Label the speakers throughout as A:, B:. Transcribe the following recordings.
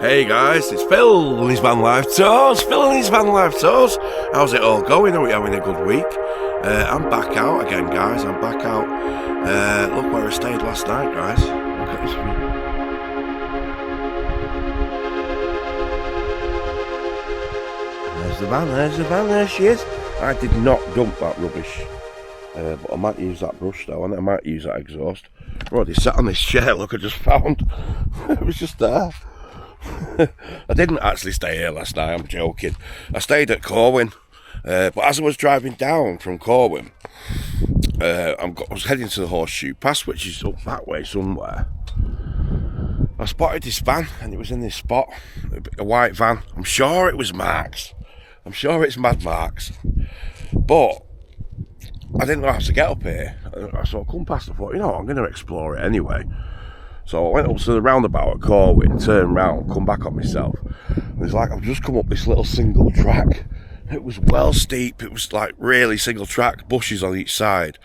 A: Hey guys, it's Phil and his Van Life Tours. Phil and his Van Life Tours. How's it all going? Are we having a good week? I'm back out again, guys. I'm back out. Look where I stayed last night, guys. Look at this view. There's the van, there she is. I did not dump that rubbish. But I might use that brush though, and I might use that exhaust. I've already sat on this chair, look, I just found. It was just there. I didn't actually stay here last night, I'm joking. I stayed at Corwin, but as I was driving down from Corwin, I was heading to the Horseshoe Pass, which is up that way somewhere. I spotted this van, and it was in this spot, a white van. I'm sure it was Mark's. I'm sure it's Mad Mark's. But I didn't know how to get up here. So I come past and thought, I'm going to explore it anyway. So I went up to the roundabout at Corwin, turned round, come back on myself. And it's like I've just come up this little single track. It was well steep, it was like really single track, bushes on each side.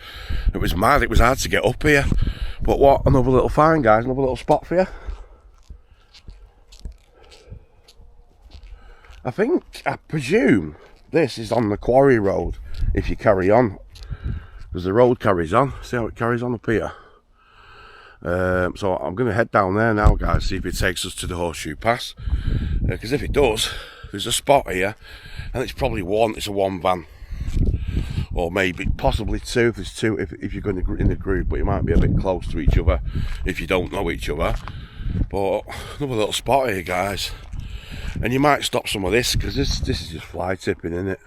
A: It was mad, it was hard to get up here. But what, another little find, guys, another little spot for you. I presume this is on the quarry road, if you carry on. Because the road carries on, see how it carries on up here? So I'm going to head down there now, guys, see if it takes us to the Horseshoe Pass. Because if it does, there's a spot here, and it's probably it's a one van, or maybe possibly two. If there's two, if you're going in the group, but you might be a bit close to each other if you don't know each other. But another little spot here, guys, and you might stop some of this because this is just fly tipping, isn't it?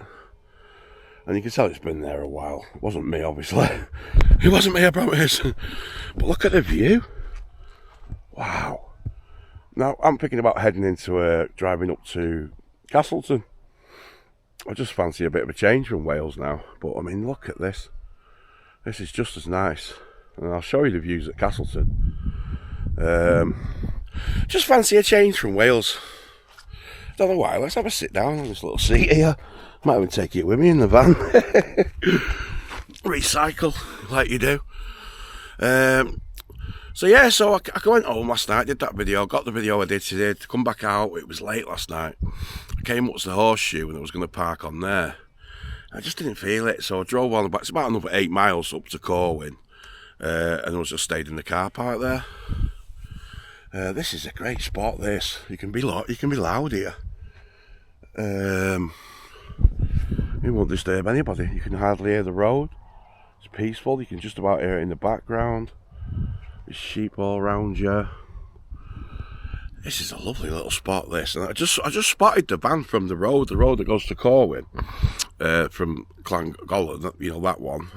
A: And you can tell it's been there a while. It wasn't me, obviously. It wasn't me, I promise. But look at the view. Wow. Now, I'm thinking about heading into driving up to Castleton. I just fancy a bit of a change from Wales now. But, I mean, look at this. This is just as nice. And I'll show you the views at Castleton. Just fancy a change from Wales. Don't know why. Let's have a sit down on this little seat here. Might even take it with me in the van. Recycle, like you do. So I went home last night, did that video, got the video I did today, to come back out. It was late last night. I came up to the Horseshoe and I was going to park on there. I just didn't feel it, so I drove on it's about another 8 miles up to Corwin, and I was just stayed in the car park there. This is a great spot, this. You can be loud here. You won't disturb anybody. You can hardly hear the road. It's peaceful. You can just about hear it in the background. There's sheep all around you. This is a lovely little spot, this. And I just spotted the van from the road that goes to Corwin, from Llangollen, that one.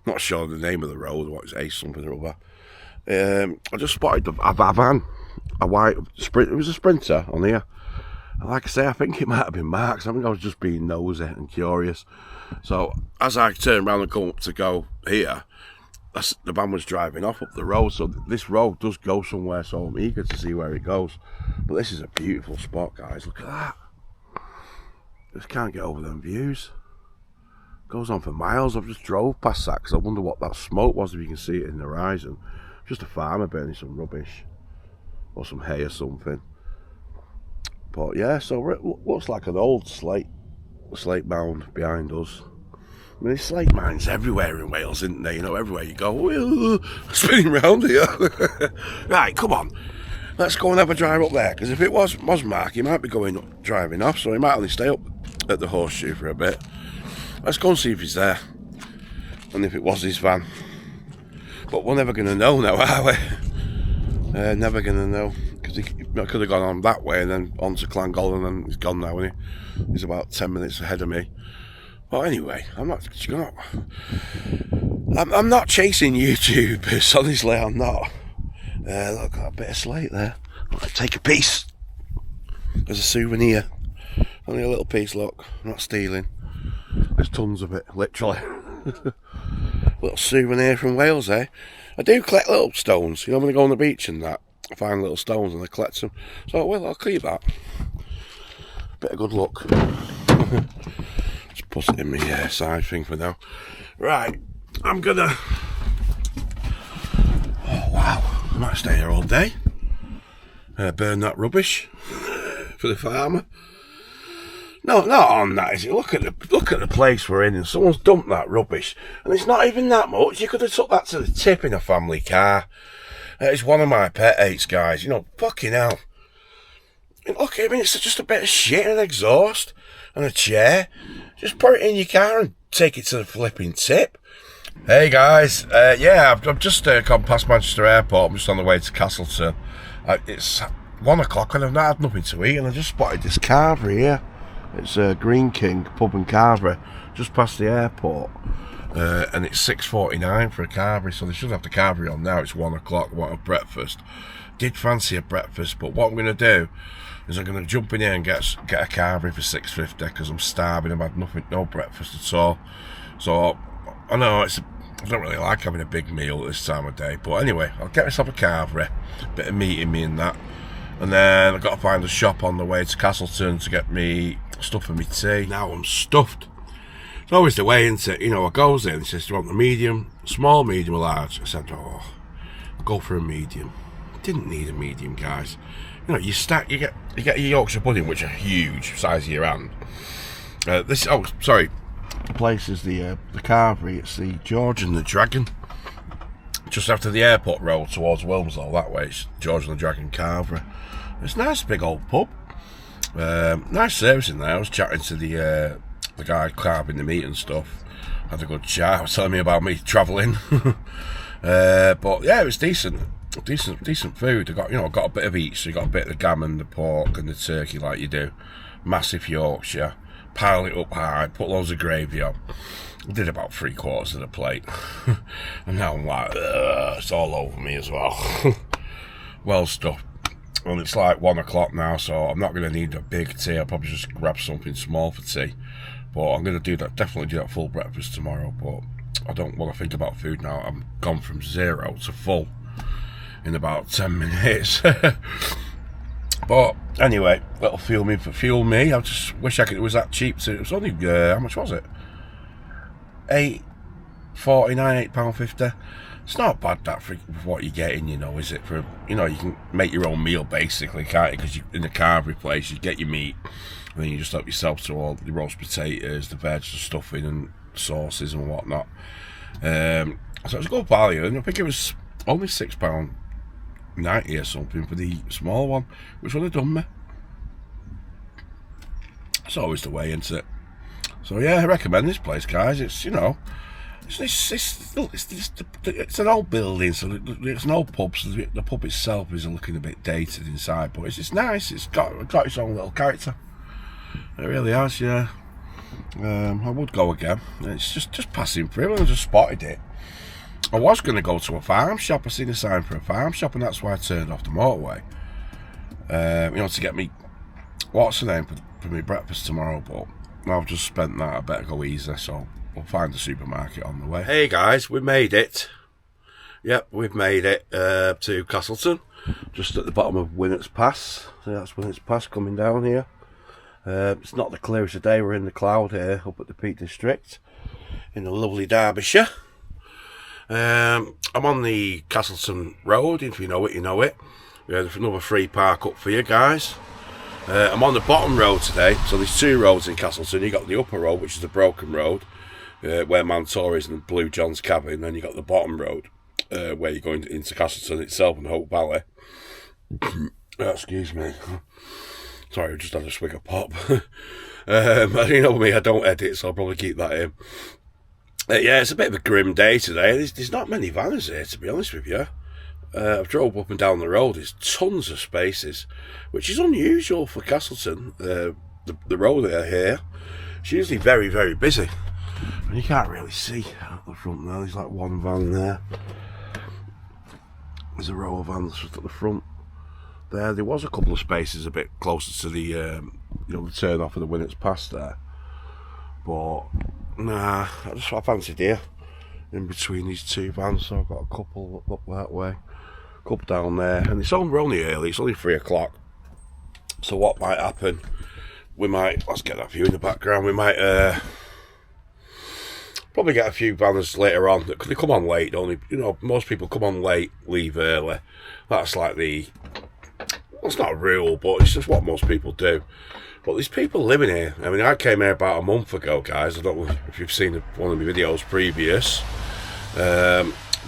A: Not sure the name of the road. What is A something or other. I just spotted a van, a white sprint. It was a Sprinter on here. Like I say, I think it might have been Mark's. I think I was just being nosy and curious. So as I turned around and come up to go here, the van was driving off up the road. So this road does go somewhere, so I'm eager to see where it goes. But this is a beautiful spot, guys. Look at that. Just can't get over them views. Goes on for miles. I've just drove past that because I wonder what that smoke was, if you can see it in the horizon. Just a farmer burning some rubbish or some hay or something. But yeah, so it looks like an old slate mound behind us. I mean, there's slate mines everywhere in Wales, isn't there? Everywhere you go, spinning round here. Right, come on. Let's go and have a drive up there, because if it was Mark, he might be driving off, so he might only stay up at the Horseshoe for a bit. Let's go and see if he's there, and if it was his van. But we're never going to know now, are we? Never going to know. Because he could have gone on that way and then on to Llangollen, and he's gone now, isn't he? He's about 10 minutes ahead of me. But anyway, I'm not chasing YouTubers, honestly, I'm not. Look, got a bit of slate there. I'll take a piece as a souvenir. Only a little piece, look. I'm not stealing. There's tons of it, literally. Little souvenir from Wales, eh? I do collect little stones, when I go on the beach and that. I find little stones and I collect them. So, I'll keep that. Bit of good luck. Just put it in my side thing for now. Right, I'm gonna... Oh, wow. I might stay here all day. burn that rubbish for the farmer. No, not on that, is it? Look at the place we're in, and someone's dumped that rubbish, and it's not even that much. You could have took that to the tip in a family car. It's one of my pet hates, guys. You know, fucking hell. And look, I mean, it's just a bit of shit and an exhaust and a chair. Just put it in your car and take it to the flipping tip. Hey guys, yeah, I've just gone past Manchester Airport. I'm just on the way to Castleton. It's 1 o'clock and I've not had nothing to eat, and I just spotted this carvery here. It's Green King Pub and Carvery, just past the airport. And it's $6.49 for a carvery, so they should have the carvery on now. It's 1 o'clock, I want a breakfast. Did fancy a breakfast, but what I'm going to do is I'm going to jump in here and get a carvery for $6.50 because I'm starving. I've had no breakfast at all. So I know I don't really like having a big meal at this time of day, but anyway, I'll get myself a carvery, bit of meat in me and that, and then I've got to find a shop on the way to Castleton to get me stuff for me tea. Now I'm stuffed. It's always the way, isn't it? You know, I goes in and says, do you want the medium, small, medium or large? I said, oh, I'll go for a medium. Didn't need a medium, guys. You know, you get your Yorkshire pudding, which are huge, size of your hand. The place is the carvery. It's the George and the Dragon. Just after the airport road towards Wilmslow, that way, it's George and the Dragon carvery. It's a nice big old pub. Nice service in there. I was chatting to the guy carving the meat and stuff. Had a good chat. He was telling me about me travelling. But yeah, it was decent food. I got a bit of each. So you got a bit of the gammon, the pork, and the turkey like you do. Massive Yorkshire. Pile it up high, put loads of gravy on. I did about 3/4 of the plate. And now I'm like, it's all over me as well. Well stuffed. And it's like 1 o'clock now, so I'm not going to need a big tea. I'll probably just grab something small for tea. But I'm going to definitely do that full breakfast tomorrow. But I don't want to think about food now. I'm gone from 0 to full in about 10 minutes. But anyway, little fuel me. I just wish it was that cheap. It was only how much was it? £8.49, £8.50. It's not bad that for what you're getting, you know, is it? For you can make your own meal basically, can't you? Because in the carvery place, you get your meat, and then you just help yourself to all the roast potatoes, the veg, the stuffing, and sauces and whatnot. So it was a good value, and I think it was only £6.90 or something for the small one, which would have done me. It's always the way, isn't it? So yeah, I recommend this place, guys. It's it's an old building, so it's an old pub. So the pub itself is looking a bit dated inside, but it's nice. It's got its own little character. It really has, yeah. I would go again. It's just passing through, and I just spotted it. I was going to go to a farm shop. I seen a sign for a farm shop, and that's why I turned off the motorway. To get me what's the name for my breakfast tomorrow. But I've just spent that. I better go easy, so we'll find the supermarket on the way. Hey guys, we made it. Yep, we've made it to Castleton, just at the bottom of Winnott's Pass. So that's Winnott's Pass coming down here. It's not the clearest of day. We're in the cloud here, up at the Peak District, in the lovely Derbyshire. I'm on the Castleton Road. If you know it, you know it. We have another free park up for you guys. I'm on the bottom road today. So there's two roads in Castleton. You got the upper road, which is the broken road, where Mantor is and Blue John's cabin. Then you got the bottom road, where you're going into Castleton itself and Hope Valley. Excuse me. Sorry, I just had a swig of pop. You know me, I don't edit, so I'll probably keep that in. Yeah, it's a bit of a grim day today. There's not many vans here, to be honest with you. I've drove up and down the road. There's tons of spaces, which is unusual for Castleton. The road here, it's usually very, very busy. And you can't really see at the front now. There's like one van there. There's a row of vans just at the front. There was a couple of spaces a bit closer to the the turn off of the Winnott's Pass there, but nah, I fancied here in between these two vans, so I've got a couple up that way, a couple down there, and we're only early. It's only 3 o'clock. So what might happen? Let's get that view in the background. We might probably get a few vans later on. They come on late, most people come on late, leave early. That's like the Well, it's not a rule, but it's just what most people do. But there's people living here. I mean, I came here about a month ago, guys. I don't know if you've seen one of my videos previous.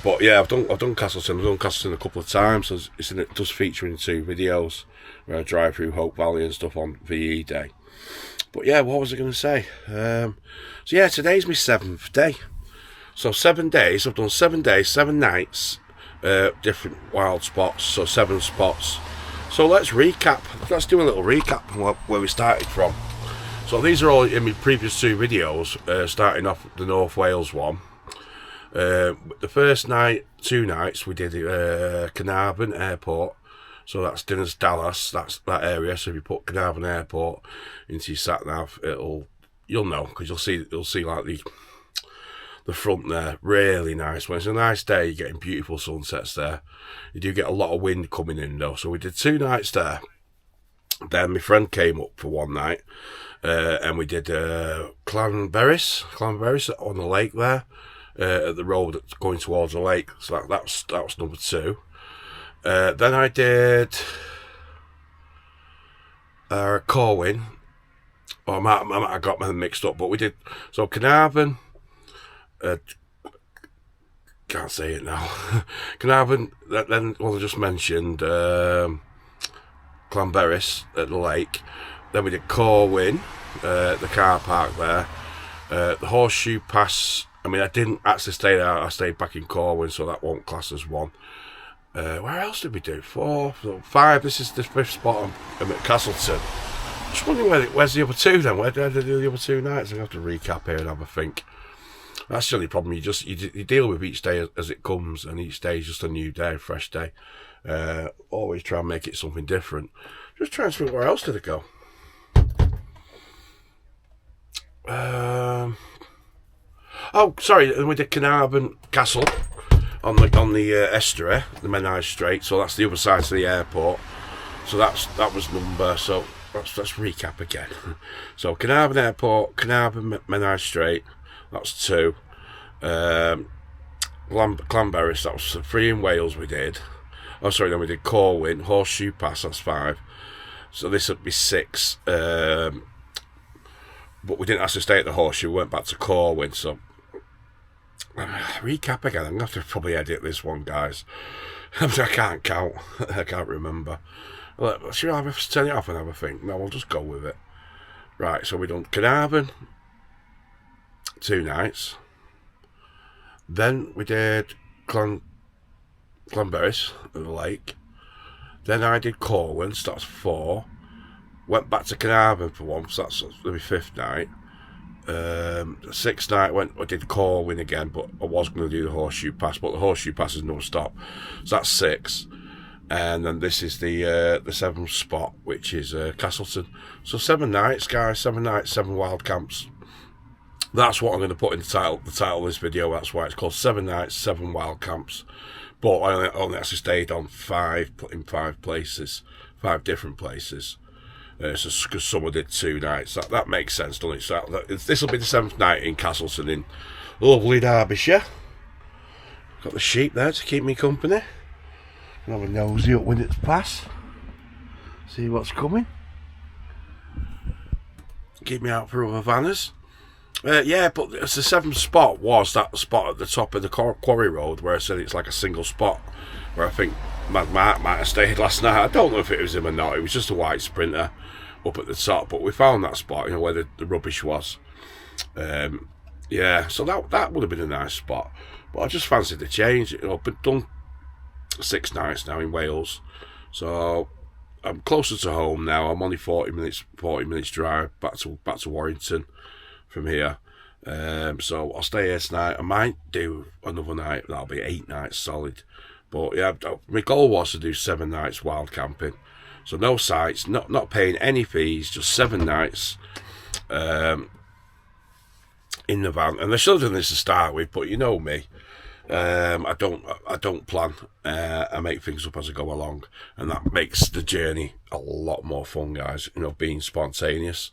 A: But yeah, I've done Castleton. I've done Castleton a couple of times. So it does feature in 2 videos where I drive through Hope Valley and stuff on VE Day. But yeah, what was I going to say? So yeah, today's my 7th day. So 7 days. I've done 7 days, 7 nights, different wild spots. So 7 spots. So let's recap. Let's do a little recap on where we started from. So these are all in my previous 2 videos, starting off the North Wales one. The first 2 nights we did Carnarvon Airport, so that's Dinas Dallas, that's that area. So if you put Carnarvon Airport into your sat nav, you'll know, because you'll see like the front there, really nice. When it's a nice day, you're getting beautiful sunsets there. You do get a lot of wind coming in though. So we did 2 nights there. Then my friend came up for 1 night, and we did Clanberris on the lake there. At the road that's going towards the lake, so that was number 2. Then I did Corwin. I might have got them mixed up, but we did so Carnarvon. Can't say it now. Carnarvon. Then I just mentioned Clanberris at the lake. Then we did Corwin, the car park there. The Horseshoe Pass. I mean, I didn't actually stay there. I stayed back in Corwin, so that won't class as 1. Where else did we do? 4, 5. This is the 5th spot. I'm at Castleton. Just wondering where's the other 2 then? Where did I do the other 2 nights? I'm going to have to recap here and have a think. That's the only problem. You deal with each day as it comes, and each day is just a new day, a fresh day. Always try and make it something different. Just trying to think, where else did it go? Oh, sorry, and we did Carnarvon Castle on the estuary, the Menai Strait. So that's the other side of the airport. So that was number. So let's recap again. So Carnarvon Airport, Carnarvon Menai Strait. That's 2. Clanberris. That was 3 in Wales. We did. Oh, sorry. Then we did Corwin, Horseshoe Pass. That's 5. So this would be 6. But we didn't actually stay at the Horseshoe. We went back to Corwin. So. Recap again. I'm going to have to probably edit this one, guys. I can't count. I can't remember. Should I have to turn it off and have a think? No, we'll just go with it. Right, so we done Carnarvon 2 nights. Then we did Clanberris at the lake. Then I did Corwin, so that's 4. Went back to Carnarvon for 1, so that's my 5th night. 6th night I did Corwin again, but I was going to do the Horseshoe Pass, but the Horseshoe Pass is no stop, so that's 6. And then this is the 7th spot, which is Castleton. So 7 nights, guys. 7 nights, 7 wild camps. That's what I'm going to put in the title of this video. That's why it's called 7 nights, 7 wild camps. But I only actually stayed on 5 places, 5 different places. So because someone did 2 nights, that makes sense, doesn't it? So this will be the 7th night in Castleton in lovely Derbyshire. Got the sheep there to keep me company. I'll have a nosy up when it's past. See what's coming. Keep me out for other vanners. Yeah, but the 7th spot was that spot at the top of the quarry road where I said it's like a single spot, where I think Mad Mark might have stayed last night. I don't know if it was him or not. It was just a white Sprinter up at the top, but we found that spot, you know, where the rubbish was. Yeah, so that would have been a nice spot. But I just fancied the change, you know. But done 6 nights now in Wales, so I'm closer to home now. I'm only 40 minutes drive back to Warrington from here. So I'll stay here tonight. I might do another night. That'll be 8 nights solid. But yeah, my goal was to do 7 nights wild camping. So no sites, not paying any fees, just 7 nights in the van. And I should have done this to start with, but you know me. I don't plan. I make things up as I go along, and that makes the journey a lot more fun, guys. You know, being spontaneous.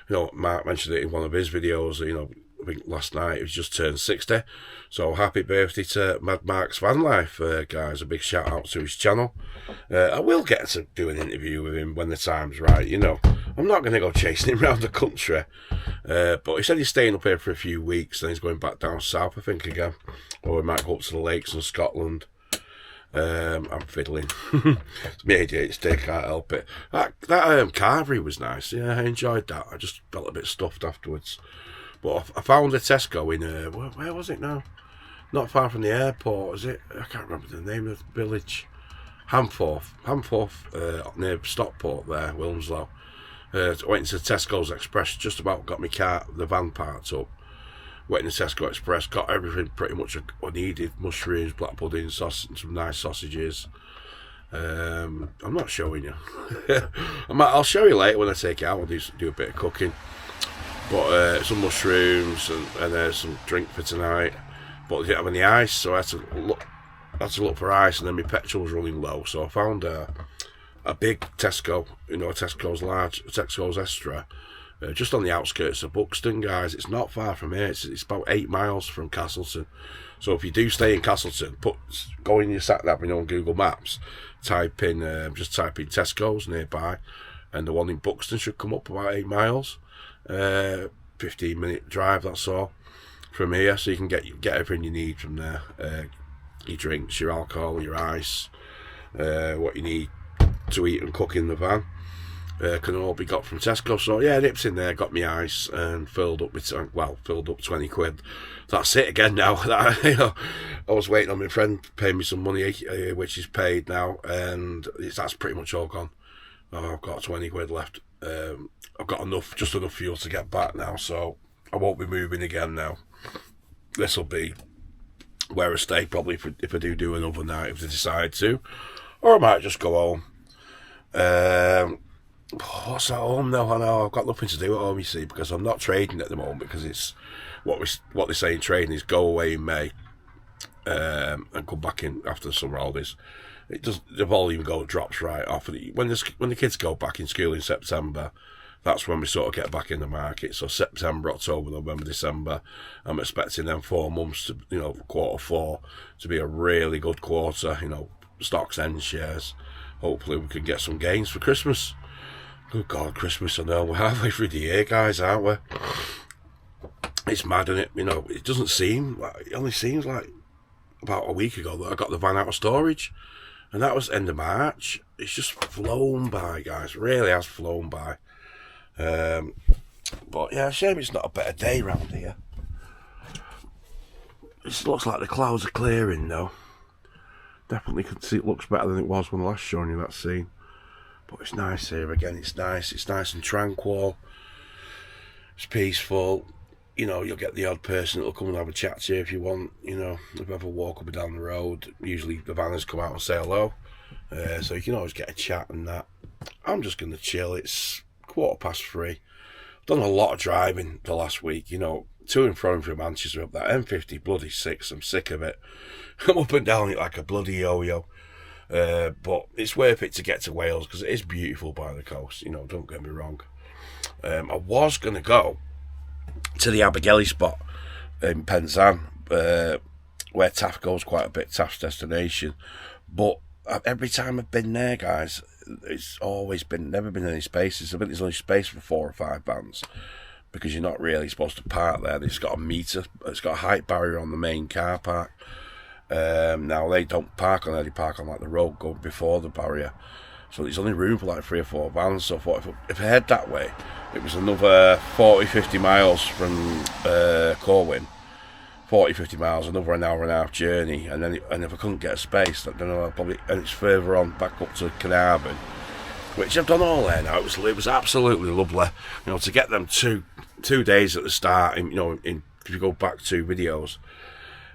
A: You know, Mark mentioned it in one of his videos. You know, I think last night. He was just turned 60. So happy birthday to Mad Mark's Van Life, guys. A big shout out to his channel. I will get to do an interview with him when the time's right, you know. I'm not going to go chasing him around the country. But he said he's staying up here for a few weeks, then he's going back down south, I think, again. Or we might go up to the lakes in Scotland. I'm fiddling. It's me ADHD, can't help it. That carvery was nice. Yeah, I enjoyed that. I just felt a bit stuffed afterwards. But I found a Tesco in where was it now? Not far from the airport, is it? I can't remember the name of the village. Hamforth, near Stockport there, Wilmslow. Went into Tesco's Express, just about got my car, the van parked up. Went in the Tesco Express, got everything pretty much I needed. Mushrooms, black pudding, sausage, some nice sausages. I'm not showing you. I'll show you later when I take it out. I'll do a bit of cooking. But some mushrooms and some drink for tonight. But they didn't have any ice, so I had to look for ice, and then my petrol was running low. So I found a big Tesco, you know, Tesco's Extra, just on the outskirts of Buxton, guys. It's not far from here. It's about 8 miles from Castleton. So if you do stay in Castleton, go in your sat nav, you know, on Google Maps, type in Tesco's nearby, and the one in Buxton should come up about 8 miles. 15-minute drive, that's all, from here. So you can get everything you need from there. Your drinks, your alcohol, your ice, what you need to eat and cook in the van. Can all be got from Tesco. So yeah, nips in there, got me ice and filled up 20 quid. That's it again now. I was waiting on my friend to pay me some money, which is paid now, and that's pretty much all gone. I've got 20 quid left. I've got just enough fuel to get back now, so I won't be moving again now. This will be where I stay probably if I do another night, if I decide to, or I might just go home. What's at home though? I know I've got nothing to do at home, you see, because I'm not trading at the moment, because it's what they say in trading is go away in May and come back in after the summer holidays. The volume drops right off. When the kids go back in school in September, that's when we sort of get back in the market. So September, October, November, December, I'm expecting them 4 months to, you know, quarter 4 to be a really good quarter, you know, stocks and shares. Hopefully we can get some gains for Christmas. Good God, Christmas, I know, we're halfway through the year, guys, aren't we? It's mad, isn't it? You know, it only seems like about a week ago that I got the van out of storage. And that was end of March. It's just flown by, guys. Really has flown by. But yeah, shame it's not a better day round here. It looks like the clouds are clearing though. Definitely can see it looks better than it was when I last shown you that scene. But it's nice here again. It's nice and tranquil. It's peaceful. You know, you'll get the odd person that'll come and have a chat to you if you want. You know, if you ever walk up and down the road, usually the vanners come out and say hello. So you can always get a chat and that. I'm just going to chill. It's 3:15. Done a lot of driving the last week, you know, to and from Manchester up that M50 bloody 6. I'm sick of it. I'm up and down it like a bloody yo-yo. But it's worth it to get to Wales because it is beautiful by the coast, you know, don't get me wrong. I was going to go to the Abergele spot in Penzance, where Taff goes quite a bit, Taff's destination. But every time I've been there, guys, it's never been any spaces. I think there's only space for 4 or 5 vans because you're not really supposed to park there. It's got a meter, it's got a height barrier on the main car park. Now they don't park on there, they park on like the road going before the barrier. So there's only room for like 3 or 4 vans. So I thought if I head that way, it was another 40-50 miles from Corwin. 40-50 miles, another an hour and a half journey, and if I couldn't get a space, I don't know, and it's further on back up to Carnarvon, which I've done all there now. It was absolutely lovely, you know, to get them two days at the start. And, you know, if you go back 2 videos,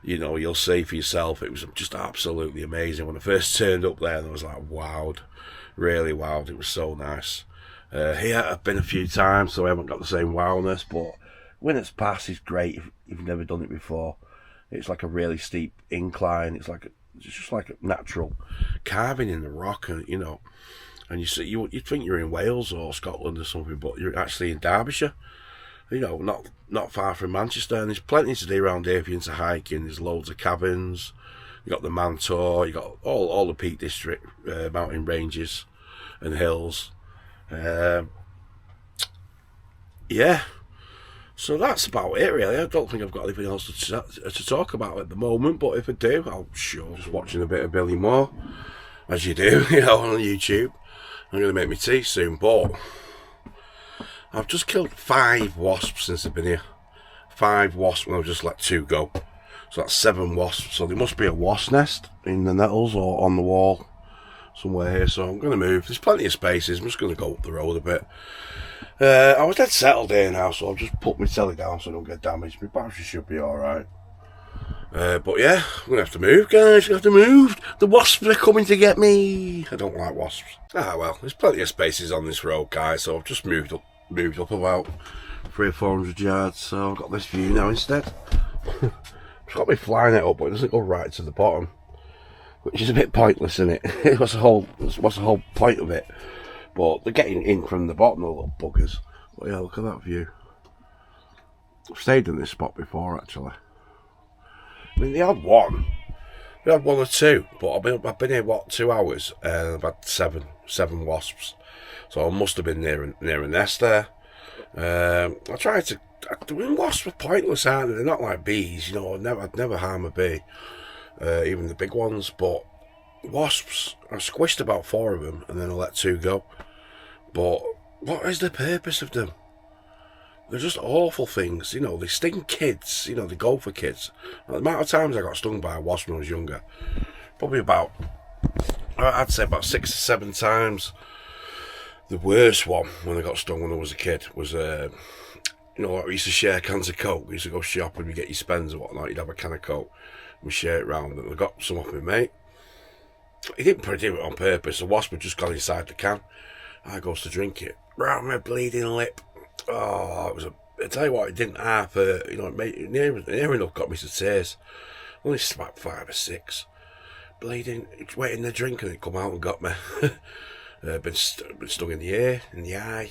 A: you know, you'll see for yourself. It was just absolutely amazing when I first turned up there, and I was like wowed, really wowed. It was so nice. Here I've been a few times, so I haven't got the same wowness, but Winner's Pass is great if you've never done it before. It's like a really steep incline. It's just like a natural carving in the rock, and you know, and you'd think you're in Wales or Scotland or something, but you're actually in Derbyshire. You know, not far from Manchester, and there's plenty to do around here if you're into hiking. There's loads of cabins. You got the Mantor, you got all the Peak District mountain ranges and hills. Yeah, so that's about it really. I don't think I've got anything else to talk about at the moment, but if I do, I'll sure just watching a bit of Billy Moore, as you do, you know, on YouTube. I'm going to make my tea soon, but I've just killed 5 wasps since I've been here. 5 wasps when I've just let 2 go. So that's 7 wasps. So there must be a wasp nest in the nettles or on the wall somewhere here. So I'm going to move. There's plenty of spaces. I'm just going to go up the road a bit. I was dead settled here now, so I'll just put my telly down so I don't get damaged. My battery should be alright. But yeah, I'm going to have to move, guys. I'm going to have to move. The wasps are coming to get me. I don't like wasps. Ah, well, there's plenty of spaces on this road, guys, so I've just moved up about 300 or 400 yards, so I've got this view now instead. It's got me flying it up, but it doesn't go right to the bottom, which is a bit pointless, isn't it? What's the whole point of it? But they're getting in from the bottom, the little buggers. But yeah, look at that view. I've stayed in this spot before, actually. I mean, they had one or two, but I've been here, what, 2 hours, and I've had seven wasps. So I must have been near a nest there. I tried to. I mean, wasps are pointless, aren't they? They're not like bees, you know. I'd never harm a bee, even the big ones. But wasps, I squished about 4 of them, and then I let 2 go. But what is the purpose of them? They're just awful things, you know. They sting kids, you know. They go for kids. The amount of times I got stung by a wasp when I was younger, probably about, I'd say about 6 or 7 times. The worst one when I got stung when I was a kid was, you know, we used to share cans of Coke. We used to go shopping, we get your spends and whatnot. You'd have a can of Coke, and we share it round. And I got some off my mate. He didn't do it on purpose. The wasp had just gone inside the can. I goes to drink it. Round my bleeding lip. Oh, it was I tell you what, it didn't half hurt. You know, it made near enough got me to tears. Only about 5 or 6. Bleeding, waiting the drink, and it come out and got me. Been stung in the ear, in the eye,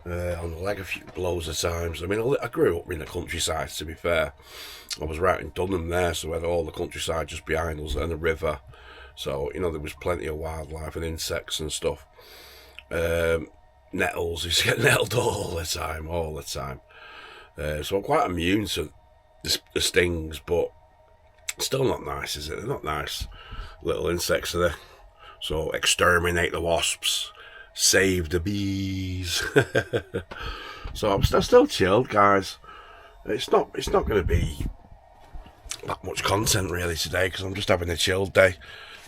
A: on the leg a few blows of times. I mean, I grew up in the countryside, to be fair. I was right in Dunham there, so we had all the countryside just behind us and a river. So, you know, there was plenty of wildlife and insects and stuff. Nettles, used to get nettled all the time. So I'm quite immune to the stings, but still not nice, is it? They're not nice little insects, are they? So exterminate the wasps, save the bees. So I'm still chilled, guys. It's not going to be that much content really today because I'm just having a chilled day.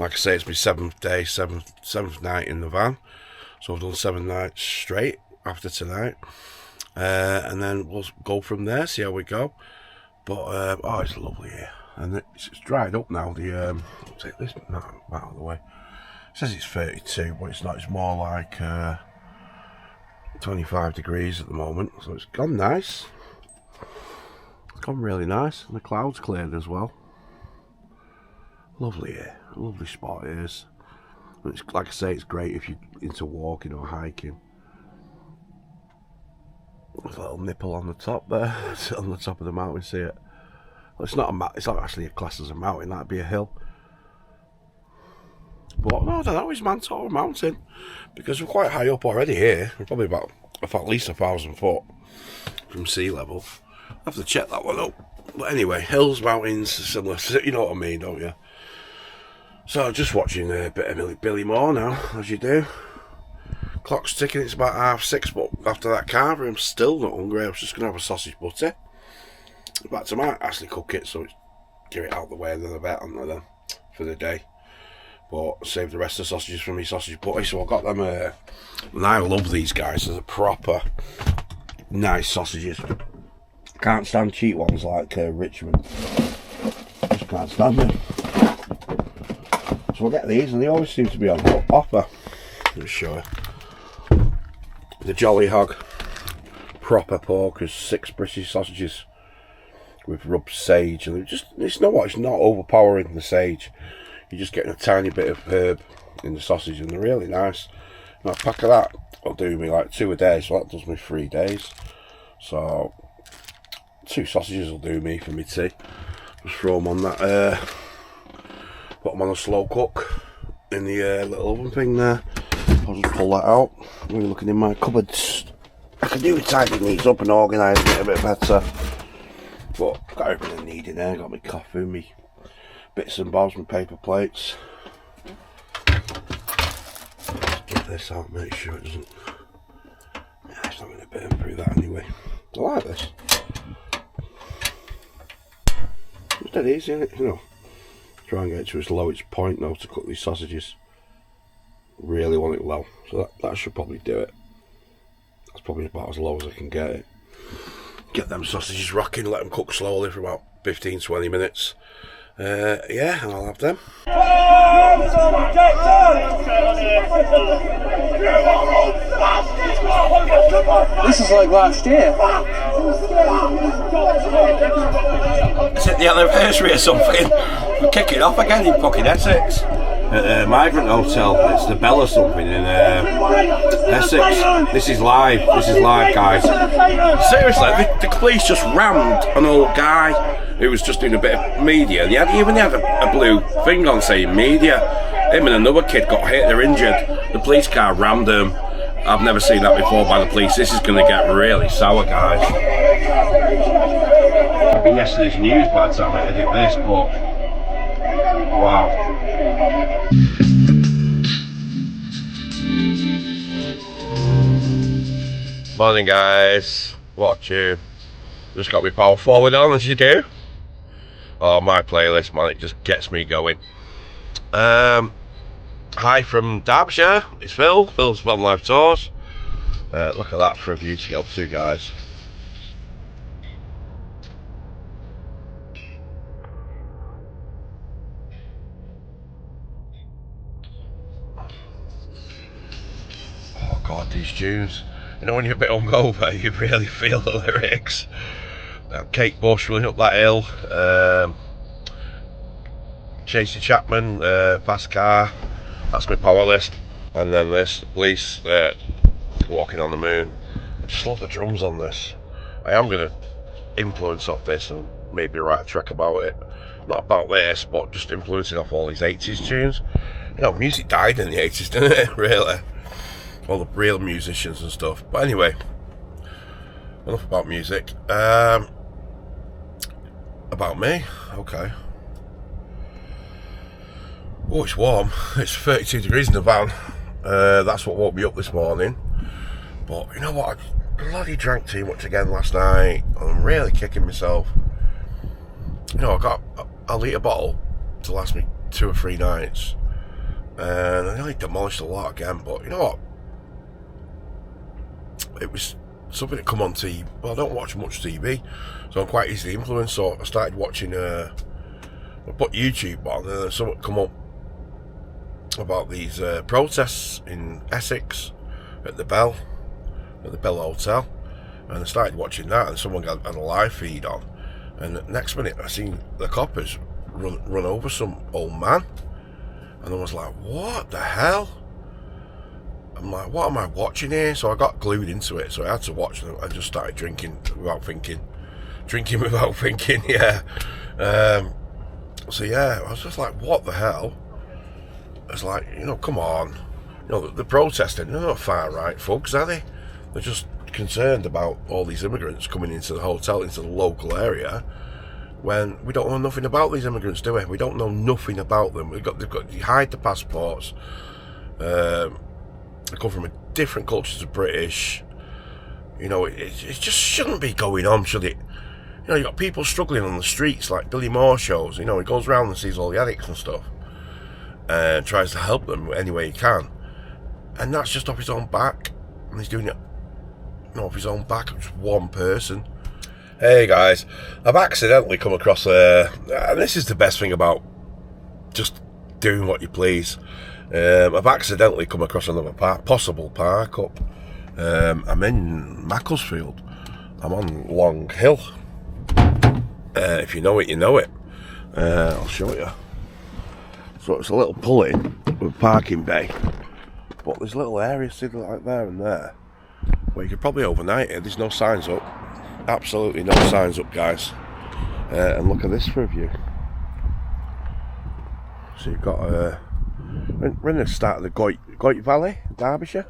A: Like I say, it's my 7th day, seventh night in the van. So I've done 7 nights straight after tonight, and then we'll go from there, see how we go. But oh, it's lovely here, and it's dried up now. I'll take this out of the way. It says it's 32, but it's not. It's more like 25 degrees at the moment, so it's gone nice. It's gone really nice, and the clouds cleared as well. Lovely here, a lovely spot it is. And it's, like I say, it's great if you're into walking or hiking. There's a little nipple on the top there, on the top of the mountain. See it? Well, it's not actually a class as a mountain. That'd be a hill. But no, I don't know, it's Mantor Mountain, because we're quite high up already here. We're probably about at least 1,000 foot from sea level. I have to check that one up. But anyway, hills, mountains, similar, you know what I mean, don't you? So just watching a bit of Billy Moore now, as you do. Clock's ticking, it's about 6:30, but after that carver, I'm still not hungry. I was just going to have a sausage butty. But I might actually cook it, so get it out of the way and then a bit on there for the day. But save the rest of the sausages for me sausage butty. So I got them, and I love these guys. They're proper nice sausages. Can't stand cheap ones like Richmond. Just can't stand them. So I get these, and they always seem to be on offer. Let me show you. The Jolly Hog proper pork is 6 British sausages with rubbed sage, and it's not overpowering the sage. You're just getting a tiny bit of herb in the sausage, and they're really nice. Now a pack of that will do me like 2 a day, so that does me 3 days. So 2 sausages will do me for me tea. Just throw them on that, put them on a slow cook in the little oven thing there. I'll just pull that out. We're looking in my cupboards. I can do with tidying these up and organising it a bit better. But I've got everything I need in there. Got my coffee, my bits and bobs, my paper plates. Get this out, make sure it doesn't. Yeah, it's not going to burn through that anyway. I like this. It's dead easy, isn't it? You know, try and get it to its lowest point though to cook these sausages. Really want it low, so that should probably do it. That's probably about as low as I can get it. Get them sausages rocking, let them cook slowly for about 15-20 minutes. Yeah, and I'll have them.
B: This is like last year.
A: Is it the anniversary or something? We're kicking off again in fucking Essex. At a migrant hotel, it's the Bell or something in Essex. This is live guys. Seriously, the police just rammed an old guy who was just doing a bit of media. They even had a blue thing on saying media. Him and another kid got hit, they're injured. The police car rammed them. I've never seen that before by the police. This is going to get really sour, guys. It'll be yesterday's news by the time I edit this, but wow. Morning guys, what you? Just got my power forward on as you do. Oh, my playlist, man, it just gets me going. Hi from Derbyshire, it's Phil, Phil's Van Life Tours. Look at that for a view to get up to, guys. Oh God, these tunes. You know when you're a bit hungover, you really feel the lyrics. Kate Bush running up that hill. Chasing Chapman, fast car. That's my power list. And then this, the police, walking on the moon. I just love the drums on this. I am going to influence off this and maybe write a track about it. Not about this, but just influencing off all these 80s tunes. You know, music died in the 80s, didn't it? Really. All the real musicians and stuff. But anyway, enough about music. About me, okay. Oh, it's warm. It's 32 degrees in the van. That's what woke me up this morning. But you know what? I bloody drank too much again last night. I'm really kicking myself. You know, I got a litre bottle to last me 2 or 3 nights. And I nearly demolished a lot again. But you know what? It was something that come on TV. Well, I don't watch much TV, so I'm quite easily influenced. So I started watching. I put YouTube on, and then something come up about these protests in Essex at the Bell Hotel, and I started watching that. And someone had a live feed on, and the next minute I seen the coppers run over some old man, and I was like, "What the hell?" I'm like, what am I watching here? So I got glued into it, so I had to watch them. I just started drinking without thinking, yeah. So yeah, I was just like, what the hell? It's like, you know, come on. You know, the protesting, they're not far right folks, are they? They're just concerned about all these immigrants coming into the hotel, into the local area, when we don't know nothing about these immigrants, do we? We don't know nothing about them. They've got to hide the passports. They come from a different culture to British. You know, it just shouldn't be going on, should it? You know, you got people struggling on the streets like Billy Moore shows. You know, he goes around and sees all the addicts and stuff, and tries to help them any way he can. And that's just off his own back. And he's doing it, you know, off his own back of just one person. Hey guys, I've accidentally come across and this is the best thing about just doing what you please. I've accidentally come across another possible park up. I'm in Macclesfield. I'm on Long Hill. If you know it, you know it. I'll show you. So it's a little pulley with a parking bay, but there's little areas like there and there where you could probably overnight it. There's no signs up. absolutely no signs up, guys. And look at this for a view. So you've got we're in the start of the Goyt Valley, Derbyshire.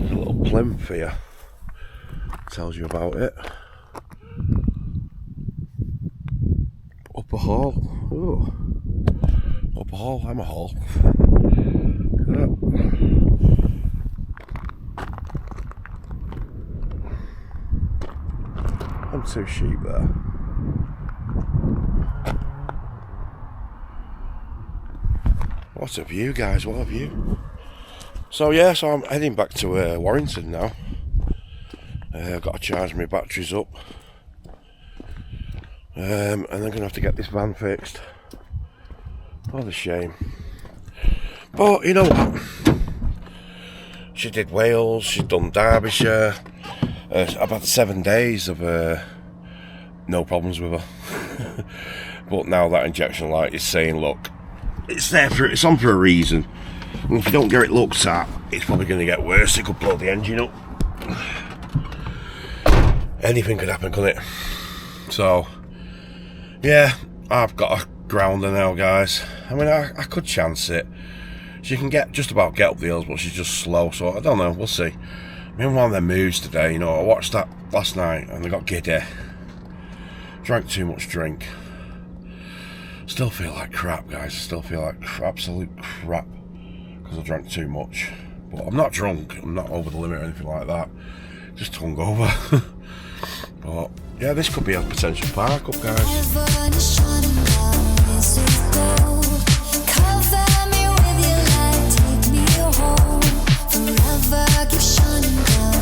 A: A little plinth here tells you about it. Upper Hall. Ooh. Upper Hall, I'm a hall. And two sheep there. What a view, guys, what a view. So yeah, so I'm heading back to Warrington now. I've got to charge my batteries up. And I'm going to have to get this van fixed. What a shame. But you know what? She did Wales, she'd done Derbyshire. I've had 7 days of no problems with her. But now that injection light is saying, look, it's on for a reason. And if you don't get it looked at, it's probably going to get worse. It could blow the engine up. Anything could happen, couldn't it? So, yeah, I've got a grounder now, guys. I mean, I could chance it. She can just about get up the hills, but she's just slow, so I don't know, we'll see. I'm in one of their moods today, you know. I watched that last night and I got giddy. Drank too much drink. Still feel like crap, guys. Still feel like absolute crap because I drank too much. But I'm not drunk. I'm not over the limit or anything like that. Just hungover. But yeah, this could be a potential park up, guys.
C: Cover me with your light, take me home. Forever keep shining down.